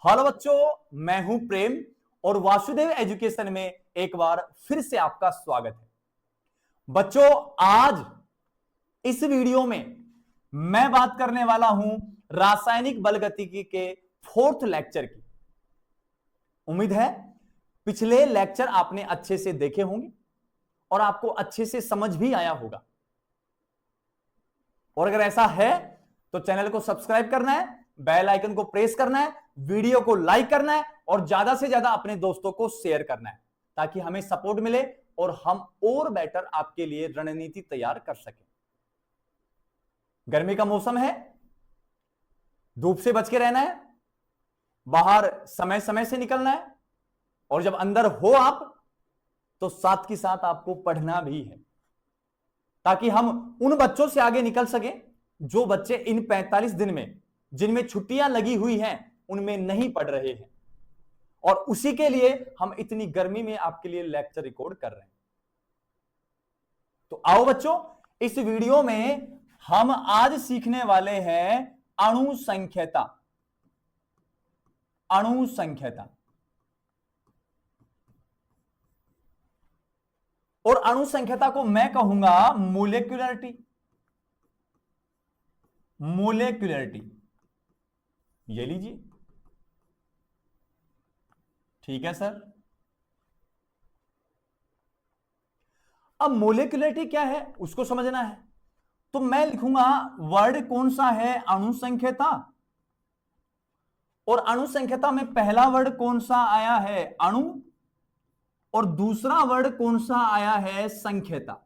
Hello बच्चों, मैं हूं प्रेम और वासुदेव एजुकेशन में एक बार फिर से आपका स्वागत है। बच्चों, आज इस वीडियो में मैं बात करने वाला हूं रासायनिक बलगतिकी के 4th लेक्चर की। उम्मीद है पिछले लेक्चर आपने अच्छे से देखे होंगे और आपको अच्छे से समझ भी आया होगा। और अगर ऐसा है तो चैनल को सब्सक्राइब करना है, बेल आइकन को प्रेस करना है, वीडियो को लाइक करना है और ज्यादा से ज्यादा अपने दोस्तों को शेयर करना है ताकि हमें सपोर्ट मिले और हम और बेटर आपके लिए रणनीति तैयार कर सकें। गर्मी का मौसम है, धूप से बच के रहना है, बाहर समय समय से निकलना है और जब अंदर हो आप तो साथ के साथ आपको पढ़ना भी है ताकि हम उन बच्चों से आगे निकल सके जो बच्चे इन 45 दिन में जिनमें छुट्टियां लगी हुई हैं उनमें नहीं पढ़ रहे हैं। और उसी के लिए हम इतनी गर्मी में आपके लिए लेक्चर रिकॉर्ड कर रहे हैं। तो आओ बच्चों, इस वीडियो में हम आज सीखने वाले हैं अणु संख्यता। अणु संख्यता और अणु संख्यता को मैं कहूंगा मोलेक्युलरिटी। मोलेक्युलरिटी ये लीजिए, ठीक है सर। अब मोलेक्युलरिटी क्या है उसको समझना है तो मैं लिखूंगा वर्ड कौन सा है, अणु संख्यता। और अणु संख्यता में पहला वर्ड कौन सा आया है, अणु, और दूसरा वर्ड कौन सा आया है, संख्यता।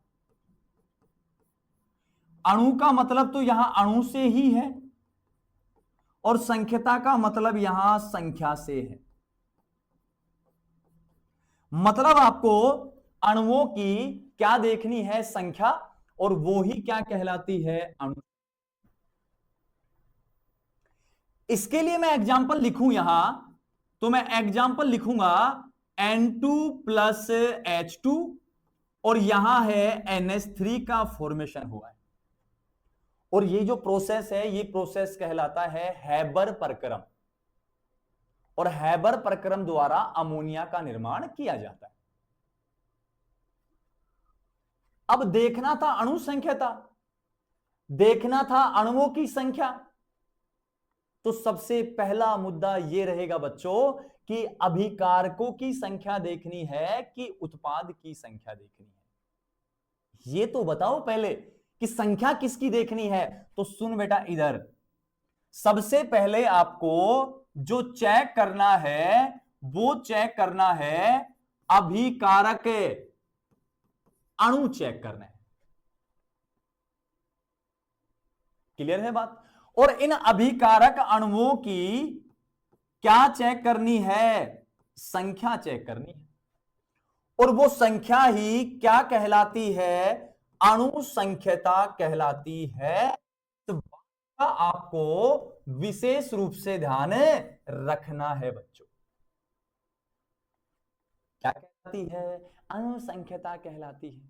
अणु का मतलब तो यहां अणु से ही है और संख्यता का मतलब यहां संख्या से है। मतलब आपको अणुओं की क्या देखनी है, संख्या, और वो ही क्या कहलाती है, अणु। इसके लिए मैं एग्जांपल लिखूं यहां तो मैं एग्जांपल लिखूंगा N2 प्लस H2 और यहां है NH3 का फॉर्मेशन हुआ है। और ये जो प्रोसेस है ये प्रोसेस कहलाता है हैबर प्रक्रम और हैबर प्रक्रम द्वारा अमोनिया का निर्माण किया जाता है। अब देखना था अणु संख्यता, देखना था अणुओं की संख्या। तो सबसे पहला मुद्दा यह रहेगा बच्चों कि अभिकारकों की संख्या देखनी है कि उत्पाद की संख्या देखनी है। ये तो बताओ पहले कि संख्या किसकी देखनी है। तो सुन बेटा, इधर सबसे पहले आपको जो चेक करना है वो चेक करना है अभिकारक अणु चेक करना है। क्लियर है बात। और इन अभिकारक अणुओं की क्या चेक करनी है, संख्या चेक करनी है। और वो संख्या ही क्या कहलाती है, अणु संख्यता कहलाती है। तो आपको विशेष रूप से ध्यान रखना है बच्चों। क्या कहलाती है, अणु संख्यता कहलाती है।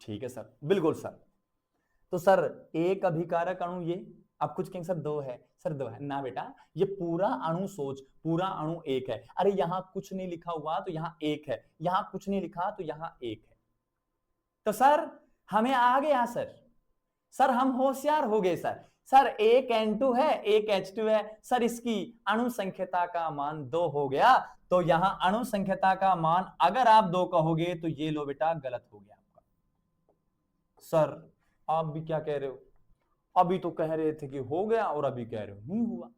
ठीक है सर, बिल्कुल सर। तो सर एक अभिकारक अणु ये, आप कुछ कहेंगे सर दो है, सर दो है ना बेटा, ये पूरा अणु सोच, पूरा अणु एक है। अरे यहां कुछ नहीं लिखा हुआ तो यहां एक है, यहां कुछ नहीं लिखा तो यहां एक है। तो सर हमें आ गया सर, सर हम होशियार हो गए सर। सर एक N2 है, एक H2 है, सर इसकी अणु संख्यता का मान 2 हो गया। तो यहां अणु संख्यता का मान अगर आप 2 कहोगे तो ये लो बेटा गलत हो गया आपका। सर आप भी क्या कह रहे हो, अभी तो कह रहे थे कि हो गया और अभी कह रहे हो नहीं हुआ।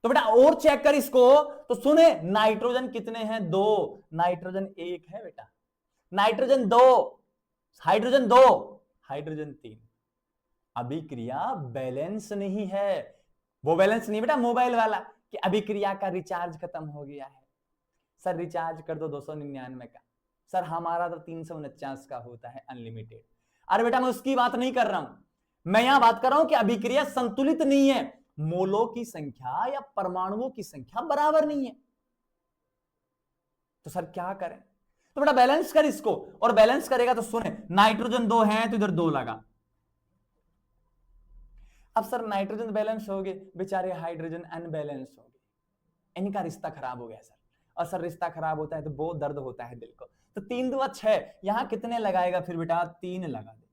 तो बेटा और चेक कर इसको। तो सुने, नाइट्रोजन कितने हैं, 2, नाइट्रोजन 1 है बेटा, नाइट्रोजन 2, हाइड्रोजन 2, हाइड्रोजन 3। अभिक्रिया बैलेंस नहीं है। वो बैलेंस नहीं बेटा मोबाइल वाला कि अभिक्रिया का रिचार्ज खत्म हो गया है, सर रिचार्ज कर दो 299 का, सर हमारा तो 349 का होता है अनलिमिटेड। अरे बेटा मैं उसकी बात नहीं कर रहा हूं, मैं यहां बात कर रहा हूं कि अभिक्रिया संतुलित नहीं है, मोलों की संख्या या परमाणुओं की संख्या बराबर नहीं है। तो सर क्या करें। तो बेटा बैलेंस कर इसको, और बैलेंस करेगा तो सुने, नाइट्रोजन 2 है तो इधर 2 लगा, अब सर नाइट्रोजन बैलेंस हो गए, बेचारे हाइड्रोजन अनबैलेंस हो गए, इनका रिश्ता खराब हो गया सर। और सर रिश्ता खराब होता है तो बहुत दर्द होता है दिल को। तो 3 2 6, यहां कितने लगाएगा फिर बेटा? 3 लगा दे।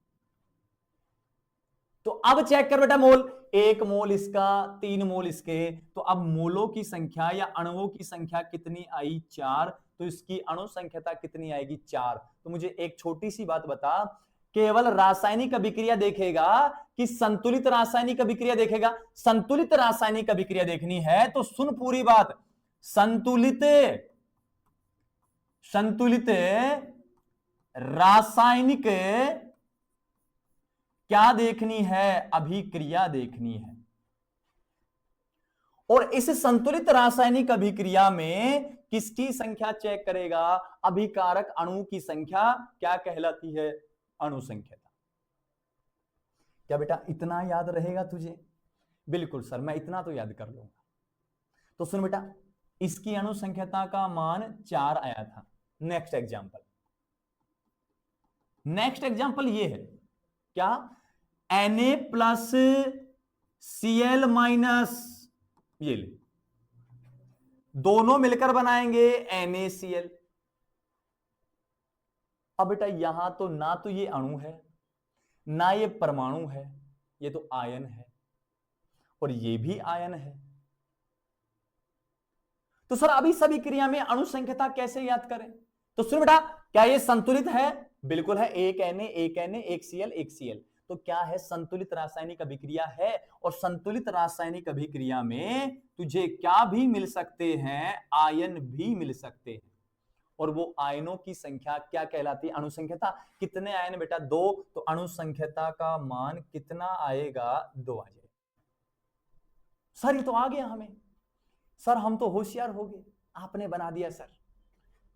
तो अब चेक कर बेटा मोल, 1 मोल इसका, 3 मोल इसके, तो अब मोलों की संख्या या अणुओं की संख्या कितनी आई? 4। तो इसकी अणु संख्याता कितनी आएगी? 4। तो मुझे एक छोटी सी बात बता, केवल रासायनिक अभिक्रिया देखेगा कि संतुलित रासायनिक अभिक्रिया देखेगा? संतुलित रासायनिक अभिक्रिया देखनी है तो सुन पूरी बात, संतुलित रासायनिक क्या देखनी है? अभिक्रिया देखनी है। और इस संतुलित रासायनिक अभिक्रिया में किसकी संख्या चेक करेगा? अभिकारक अणु की संख्या क्या कहलाती है? अणु संख्याता। क्या बेटा इतना याद रहेगा तुझे? बिल्कुल सर, मैं इतना तो याद कर लूंगा। तो सुन बेटा, इसकी अणु संख्याता का मान 4 आया था। नेक्स्ट एग्जांपल ये है क्या? Na+Cl-, ये ले, दोनों मिलकर बनाएंगे NaCl। अब बेटा यहां तो ना तो ये अणु है ना ये परमाणु है, ये तो आयन है, और ये भी आयन है। तो सर अभी सभी क्रिया में अणु संख्याता कैसे याद करें? तो सुन बेटा, क्या ये संतुलित है? बिल्कुल है, एक Na, एक Na, एक Cl, एक Cl। तो क्या है? संतुलित रासायनिक अभिक्रिया है। और संतुलित रासायनिक अभिक्रिया में तुझे क्या भी मिल सकते हैं? आयन भी मिल सकते हैं। और वो आयनों की संख्या क्या कहलाती है? अणु संख्याता। कितने आयन बेटा? 2। तो अणु संख्याता का मान कितना आएगा? 2 आ जाएगा। सर ये तो आ गया हमें, सर हम तो होशियार हो गए, आपने बना दिया सर।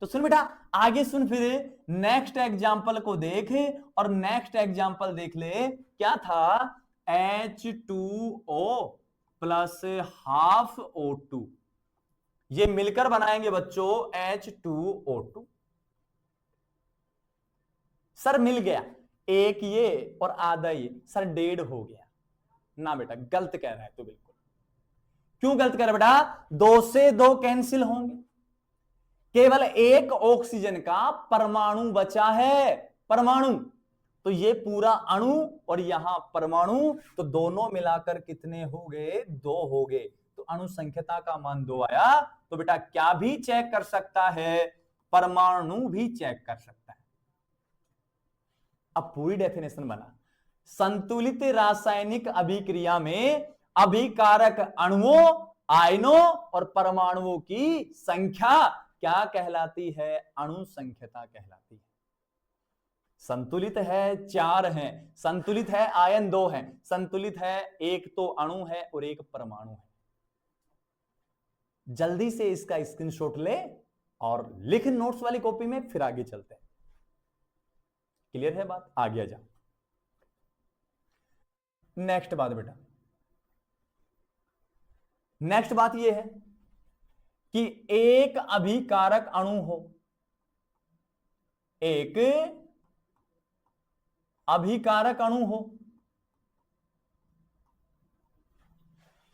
तो सुन बेटा, आगे सुन, फिर नेक्स्ट एग्जाम्पल को देख, और नेक्स्ट एग्जाम्पल देख ले। क्या था? H2O प्लस हाफ O2, ये मिलकर बनाएंगे बच्चों H2O2। सर मिल गया, एक ये और आधा ये, सर 1.5 हो गया ना बेटा, गलत कह रहा है तू। बिल्कुल क्यों गलत कह रहा है बेटा? 2 से 2 कैंसिल होंगे, केवल एक ऑक्सीजन का परमाणु बचा है, परमाणु। तो ये पूरा अणु और यहां परमाणु, तो दोनों मिलाकर कितने हो गए? 2 हो गए। तो अणु संख्याता का मान 2 आया। तो बेटा क्या भी चेक कर सकता है? परमाणु भी चेक कर सकता है। अब पूरी डेफिनेशन बना, संतुलित रासायनिक अभिक्रिया में अभिकारक अणुओं, आयनों और परमाणुओं की संख्या क्या कहलाती है? अणु संख्याता कहलाती है। संतुलित है 4 है, संतुलित है आयन 2 है, संतुलित है एक तो अणु है और एक परमाणु है। जल्दी से इसका स्क्रीनशॉट ले और लिख नोट्स वाली कॉपी में, फिर आगे चलते हैं। क्लियर है बात? आगे आ जा। नेक्स्ट बात बेटा, नेक्स्ट बात यह है कि एक अभिकारक अणु हो, एक अभिकारक अणु हो,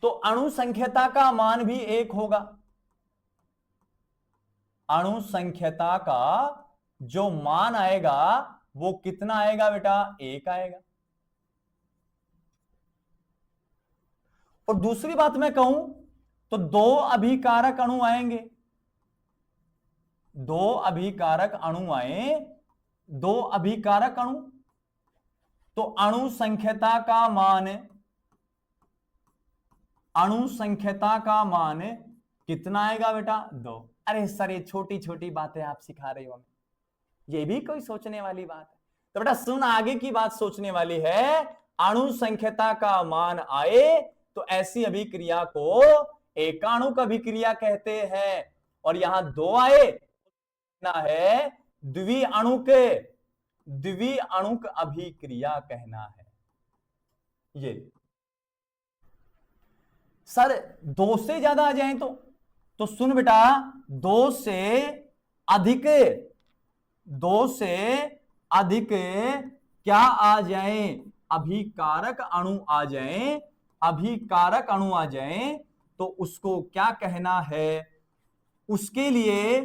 तो अणु संख्याता का मान भी 1 होगा। अणु संख्याता का जो मान आएगा वो कितना आएगा बेटा? 1 आएगा। और दूसरी बात मैं कहूं तो 2 अभिकारक अणु आएंगे, 2 अभिकारक अणु आए, 2 अभिकारक अणु, तो अणु संख्याता का मान, अणु संख्याता का मान कितना आएगा बेटा? 2। अरे सर ये छोटी छोटी बातें आप सिखा रहे हो हमें, ये भी कोई सोचने वाली बात है? तो बेटा सुन, आगे की बात सोचने वाली है। अणु संख्याता का मान आए तो ऐसी अभिक्रिया को एकाणुक अभिक्रिया कहते हैं, और यहां 2 आए ना है द्विअणुक अभिक्रिया कहना है। ये सर 2 से ज्यादा आ जाए तो सुन बेटा, 2 से अधिक, 2 से अधिक क्या आ जाए? अभिकारक अणु आ जाए, अभिकारक अणु आ जाए तो उसको क्या कहना है, उसके लिए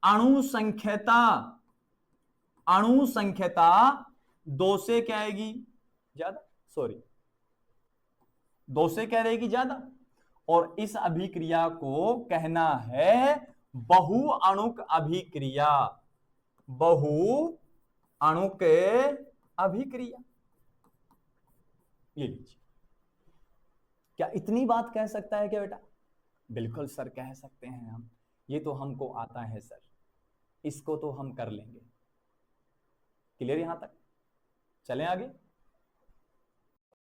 अणु संख्यता 2 से क्या आएगी ज्यादा, सॉरी 2 से क्या रहेगी ज्यादा, और इस अभिक्रिया को कहना है बहुअणुक अभिक्रिया, बहुअणुक अभिक्रिया। ये लीजिए, क्या इतनी बात कह सकता है क्या बेटा? बिल्कुल सर कह सकते हैं हम, ये तो हमको आता है सर, इसको तो हम कर लेंगे। क्लियर यहां तक? चलें आगे,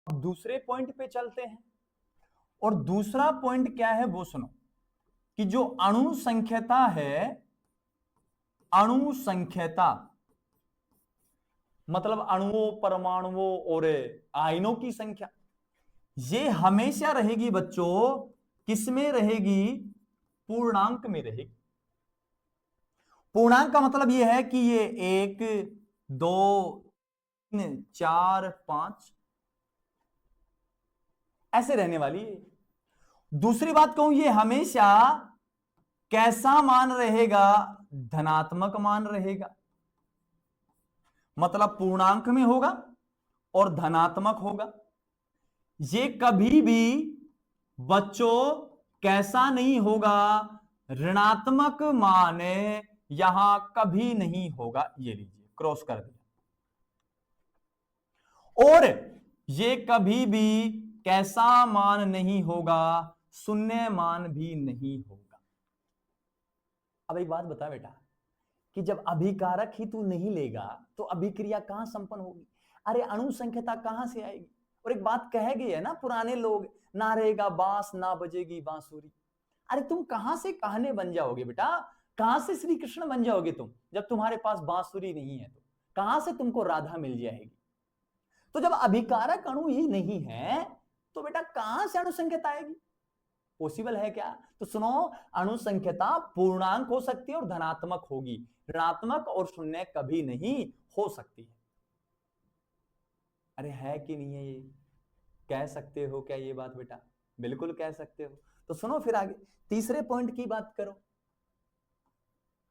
अब दूसरे पॉइंट पे चलते हैं। और दूसरा पॉइंट क्या है वो सुनो, कि जो अणु संख्यता है, अणु संख्यता मतलब अणुओं, परमाणुओं और आयनों की संख्या, ये हमेशा रहेगी बच्चों किस में रहेगी? पूर्णांक में रहेगी। पूर्णांक का मतलब यह है कि ये 1 2 3 4 5 ऐसे रहने वाली है। दूसरी बात कहूं, ये हमेशा कैसा मान रहेगा? धनात्मक मान रहेगा, मतलब पूर्णांक में होगा और धनात्मक होगा। ये कभी भी बच्चों कैसा नहीं होगा? ऋणात्मक मान यहां कभी नहीं होगा। ये लीजिए क्रॉस कर दिया। और ये कभी भी कैसा मान नहीं होगा? शून्य मान भी नहीं होगा। अब एक बात बता बेटा, कि जब अभिकारक ही तू नहीं लेगा तो अभिक्रिया कहां संपन्न होगी? अरे अणु संख्यता कहां से आएगी? और एक बात कह गए है ना पुराने लोग, ना रहेगा बांस ना बजेगी बांसुरी। अरे तुम कहां से कहने बन जाओगे बेटा? कहां से श्री कृष्ण बन जाओगे तुम, जब तुम्हारे पास बांसुरी नहीं है? तो कहां से तुमको राधा मिल जाएगी? तो जब अभिकारक अणु ही नहीं है तो बेटा कहां से अणु संख्यता आएगी? पॉसिबल है क्या? तो सुनो, अणु संख्यता पूर्णांक हो सकती है और धनात्मक होगी, ऋणात्मक और शून्य कभी नहीं हो सकती है। अरे है कि नहीं है? ये कह सकते हो क्या ये बात बेटा? बिल्कुल कह सकते हो। तो सुनो फिर आगे तीसरे पॉइंट की बात करो।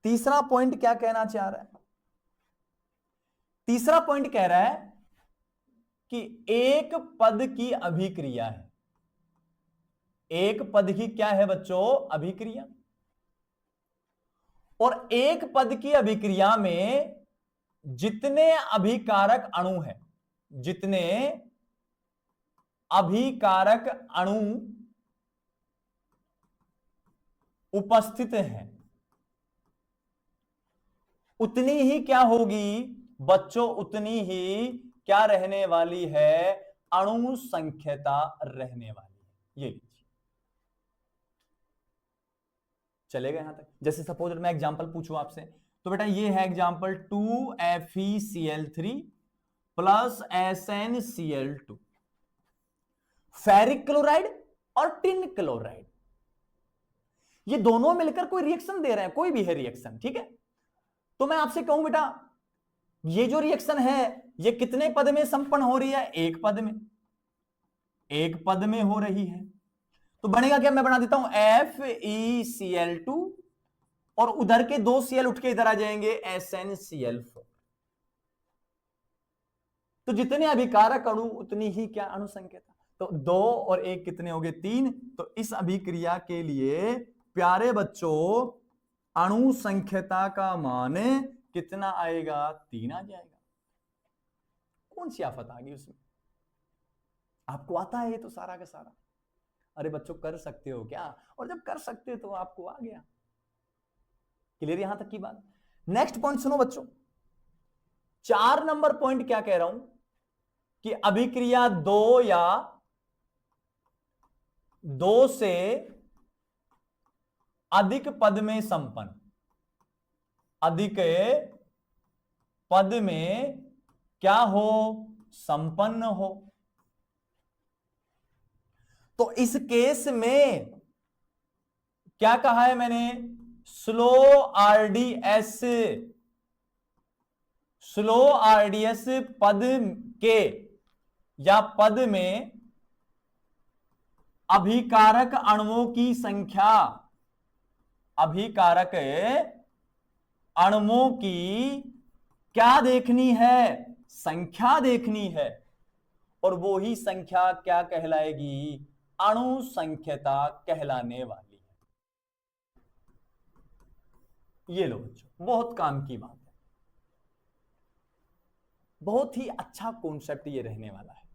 तीसरा पॉइंट क्या कहना चाह रहा है? तीसरा पॉइंट कह रहा है कि एक पद की अभिक्रिया है। एक पद की क्या है बच्चों? अभिक्रिया। और एक पद की अभिक्रिया में जितने अभिकारक अणु हैं, जितने अभिकारक अणु उपस्थित हैं, उतनी ही क्या होगी बच्चों? उतनी ही क्या रहने वाली है? अणु संख्यता रहने वाली है। ये लीजिए, चलेगा यहां तक? जैसे सपोज मैं एग्जांपल पूछूं आपसे, तो बेटा ये है example 2FeCl3 plus SnCl2, ferric chloride और टिन क्लोराइड, ये दोनों मिलकर कोई रिएक्शन दे रहे हैं, कोई भी है रिएक्शन, ठीक है? तो मैं आपसे कहूं बेटा, ये जो रिएक्शन है ये कितने पद में संपन्न हो रही है? एक पद में, एक पद में हो रही है। तो बनेगा क्या? मैं बना देता हूं FeCl2 और उधर के 2 Cl उठ के इधर आ जाएंगे SnCl4। तो जितने अभिकारक अणु उतनी ही क्या अणु संख्यता। तो 2 और 1 कितने हो गए? 3। तो इस अभिक्रिया के लिए प्यारे बच्चों अणु संख्यता का मान कितना आएगा? 3 आ जाएगा। कौन सी आफत आ गई उसमें? आपको आता है ये तो सारा का सारा। अरे बच्चों कर सकते हो क्या? और जब कर सकते हो तो आपको आ गया। क्लियर यहां तक की बात? नेक्स्ट पॉइंट सुनो बच्चों, 4 नंबर पॉइंट क्या कह रहा हूं कि अभिक्रिया 2 या 2 से अधिक पद में संपन्न, अधिक पद में क्या हो? संपन्न हो। तो इस केस में क्या कहा है मैंने? स्लो आरडीएस, स्लो आरडीएस पद के या पद में अभिकारक अणुओं की संख्या, अभिकारक अणुओं की क्या देखनी है, संख्या देखनी है, और वो ही संख्या क्या कहलाएगी, अणु संख्यता कहलाने वाली है। ये लो बच्चों, बहुत काम की बात है, बहुत ही अच्छा कॉन्सेप्ट ये रहने वाला है।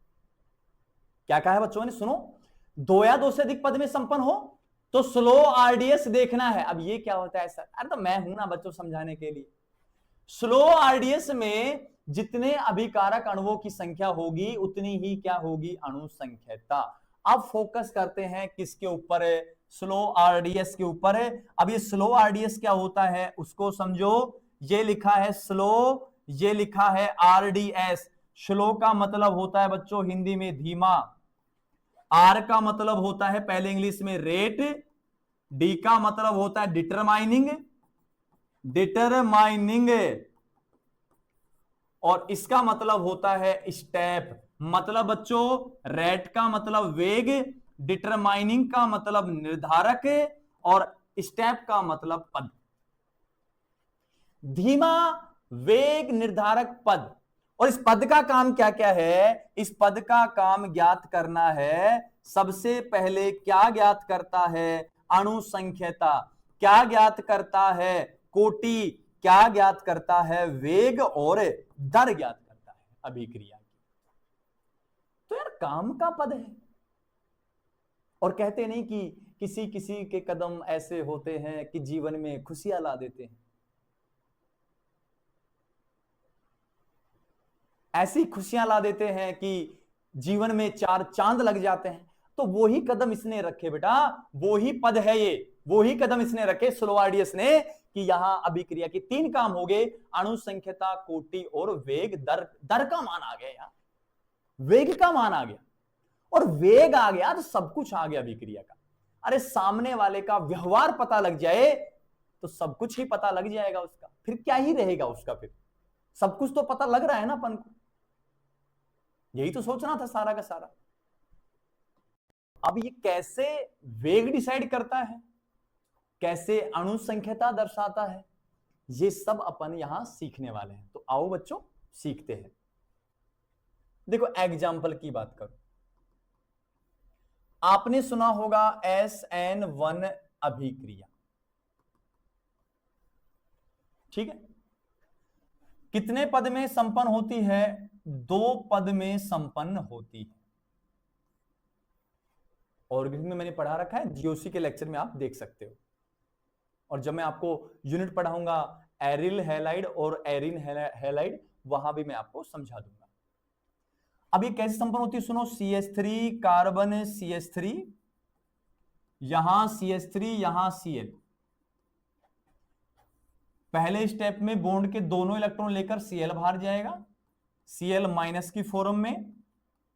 क्या कहा है बच्चों ने, सुनो, दो या दो से अधिक पद में संपन्न हो तो स्लो आरडीएस देखना है। अब ये क्या होता है सर, अरे तो मैं हूं ना बच्चों समझाने के लिए। स्लो आरडीएस में जितने अभिकारक अणुओं की संख्या होगी उतनी ही क्या होगी, अणु संख्यता। अब फोकस करते हैं किसके ऊपर है, स्लो आरडीएस के ऊपर है। अब ये स्लो आरडीएस क्या होता है उसको समझो। ये लिखा है स्लो, ये लिखा है आरडीएस। स्लो का मतलब होता है बच्चों हिंदी में धीमा, आर का मतलब होता है पहले इंग्लिश में रेट, डी का मतलब होता है डिटरमाइनिंग, डिटरमाइनिंग, और इसका मतलब होता है स्टेप। मतलब बच्चों रेट का मतलब वेग, डिटरमाइनिंग का मतलब निर्धारक, और स्टेप का मतलब पद। धीमा, वेग, निर्धारक, पद। और इस पद का काम क्या क्या है, इस पद का काम ज्ञात करना है। सबसे पहले क्या ज्ञात करता है, अणु संख्यता। क्या ज्ञात करता है, कोटि। क्या ज्ञात करता है, वेग, और दर ज्ञात करता है अभिक्रिया की। तो यार काम का पद है। और कहते नहीं कि किसी किसी के कदम ऐसे होते हैं कि जीवन में खुशियां ला देते हैं। ऐसी खुशियां ला देते हैं कि जीवन में चार चांद लग जाते हैं। तो वो ही कदम इसने रखे बेटा, वो ही पद है ये, वो ही कदम इसने रखे स्लो आरडीएस ने, कि यहां अभिक्रिया के तीन काम हो गए, अणु संख्यता, कोटि और वेग। दर का मान आ गया यार, वेग का मान आ गया, और वेग आ गया तो सब कुछ आ गया अभिक्रिया का। अरे सामने वाले का व्यवहार पता लग जाए तो सब कुछ ही पता लग जाएगा उसका, फिर क्या ही रहेगा उसका, फिर सब कुछ तो पता लग रहा है ना अपन को। यही तो सोचना था सारा का सारा। अब ये कैसे वेग डिसाइड करता है, कैसे अणु संख्यता दर्शाता है, ये सब अपन यहां सीखने वाले हैं। तो आओ बच्चों सीखते हैं। देखो एग्जाम्पल की बात करो, आपने सुना होगा SN1 अभिक्रिया, ठीक है। कितने पद में संपन्न होती है, दो पद में संपन्न होती है। ऑर्गेनिज्म में मैंने पढ़ा रखा है, जीओसी के लेक्चर में आप देख सकते हो। और जब मैं आपको यूनिट पढ़ाऊंगा एरिल हैलाइड और एरिन हैलाइड, वहां भी मैं आपको समझा दूंगा। अब ये कैसे संपन्न होती है सुनो, CH3 कार्बन CH3, यहां CH3 यहां Cl। पहले स्टेप में बॉन्ड के दोनों इलेक्ट्रॉन लेकर Cl बाहर जाएगा, Cl माइनस की फॉर्म में।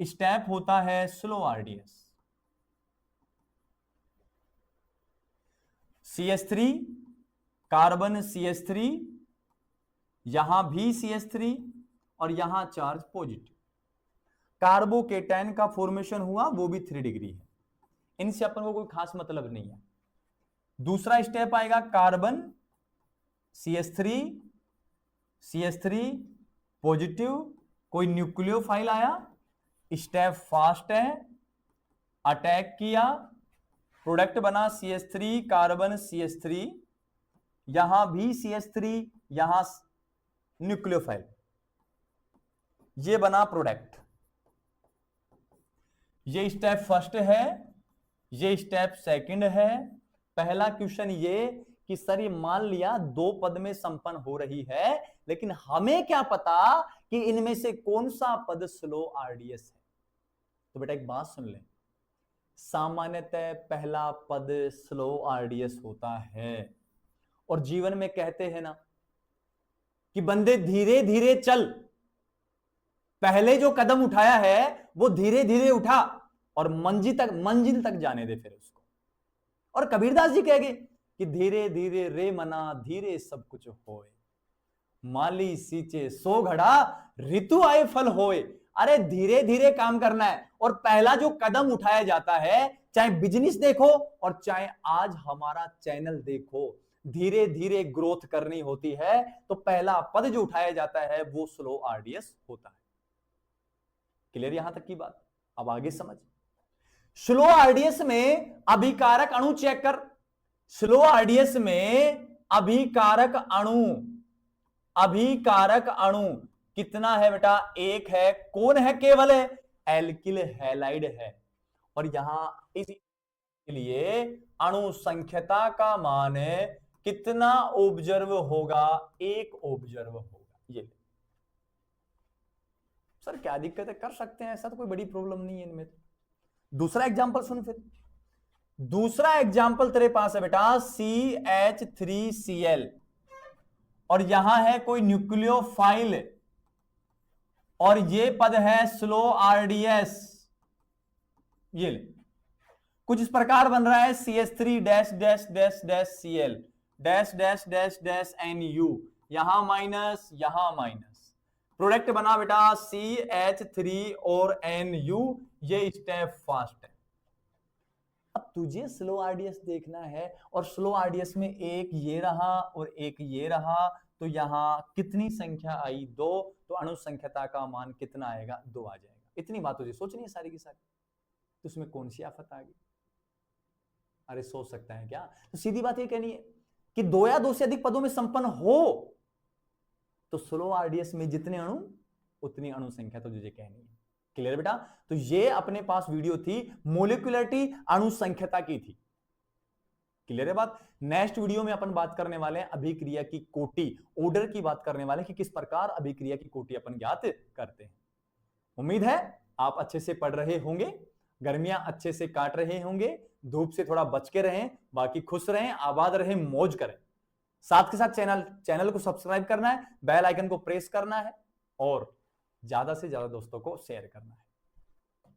स्टेप होता है slow RDS. CH3 carbon CH3, यहां भी CH3 और यहां चार्ज पॉजिटिव। कार्बोकेटायन का फॉर्मेशन हुआ, वो भी 3 डिग्री है। इनसे अपन को कोई खास मतलब नहीं है। दूसरा स्टेप आएगा कार्बन CH3 पॉजिटिव, कोई न्यूक्लियोफाइल आया, स्टेप फास्ट है, अटैक किया, प्रोडक्ट बना CH3 कार्बन CH3, यहां भी CH3, यहां न्यूक्लियोफाइल, ये बना प्रोडक्ट। ये स्टेप फर्स्ट है, ये स्टेप सेकंड है। पहला क्वेश्चन ये कि सर ये मान लिया दो पद में संपन्न हो रही है, लेकिन हमें क्या पता कि इनमें से कौन सा पद स्लो आरडीएस है। तो बेटा एक बात सुन ले, सामान्यतः पहला पद स्लो आरडीएस होता है। और जीवन में कहते हैं ना कि बंदे धीरे धीरे चल, पहले जो कदम उठाया है वो धीरे धीरे उठा और मंजिल तक जाने दे फिर उसको। और कबीरदास जी कहेंगे कि धीरे धीरे रे मना धीरे सब कुछ होए, माली सींचे सो घड़ा ऋतु आए फल होए। अरे धीरे धीरे काम करना है, और पहला जो कदम उठाया जाता है, चाहे बिजनेस देखो और चाहे आज हमारा चैनल देखो, धीरे धीरे ग्रोथ करनी होती है, तो पहला पद जो उठाया जाता है वो स्लो आरडीएस होता है। क्लियर यहां तक की बात? अब आगे समझ। स्लो आरडीएस में अभिकारक अणु चेक कर। स्लो आरडीएस में अभिकारक अणु कितना है बेटा? एक है। कौन है? केवल है एल्किल हैलाइड है। और यहां इसके लिए अणु संख्यता का मान कितना ऑब्जर्व होगा? एक ऑब्जर्व होगा। ये सर क्या दिक्कत है? कर सकते हैं ऐसा, तो कोई बड़ी प्रॉब्लम नहीं है इनमें। दूसरा एग्जांपल सुन। फिर दूसरा एग्जांपल तेरे पास है बेटा CH3Cl, और यहां है कोई न्यूक्लियोफाइल, और ये पद है स्लो आरडीएस। ये कुछ इस प्रकार बन रहा है CH3 dash dash dash dash Cl dash dash dash dash Nu, यहां माइनस यहां माइनस, प्रोडक्ट बना बेटा CH3 और Nu। ये स्टेप फास्ट है। अब तुझे स्लो आरडीएस देखना है, और स्लो आरडीएस में एक ये रहा और एक ये रहा, तो यहां कितनी संख्या आई? 2, तो अणु संख्यता का मान कितना आएगा? 2 आ जाएगा। इतनी बात तुझे सोचनी है सारी की सारी, तो उसमें कौन सी आफत आ गई? अरे सोच सकता है क्या? तो सीधी बात ये कहनी है कि 2 या 2 से अधिक पदों में संपन्न हो तो स्लो आरडीएस में जितने अणु उतनी अणु संख्या तो तुझे कहनी है। क्लियर बेटा? तो ये अपने पास वीडियो थी मोलिकुलरिटी अणु संख्यता की थी। क्लियर है बात? नेक्स्ट वीडियो में अपन बात करने वाले हैं अभिक्रिया की कोटि, ऑर्डर की बात करने वाले हैं कि किस प्रकार अभिक्रिया की कोटि अपन ज्ञात करते हैं। उम्मीद है आप अच्छे से पढ़ रहे होंगे, गर्मियां अच्छे से काट रहे होंगे, धूप से थोड़ा बच के रहें, बाकी खुश रहें, आबाद रहें, मौज करें। साथ के साथ चैनल को सब्सक्राइब करना है, बेल आइकन को प्रेस करना है, और ज्यादा से ज्यादा दोस्तों को शेयर करना है।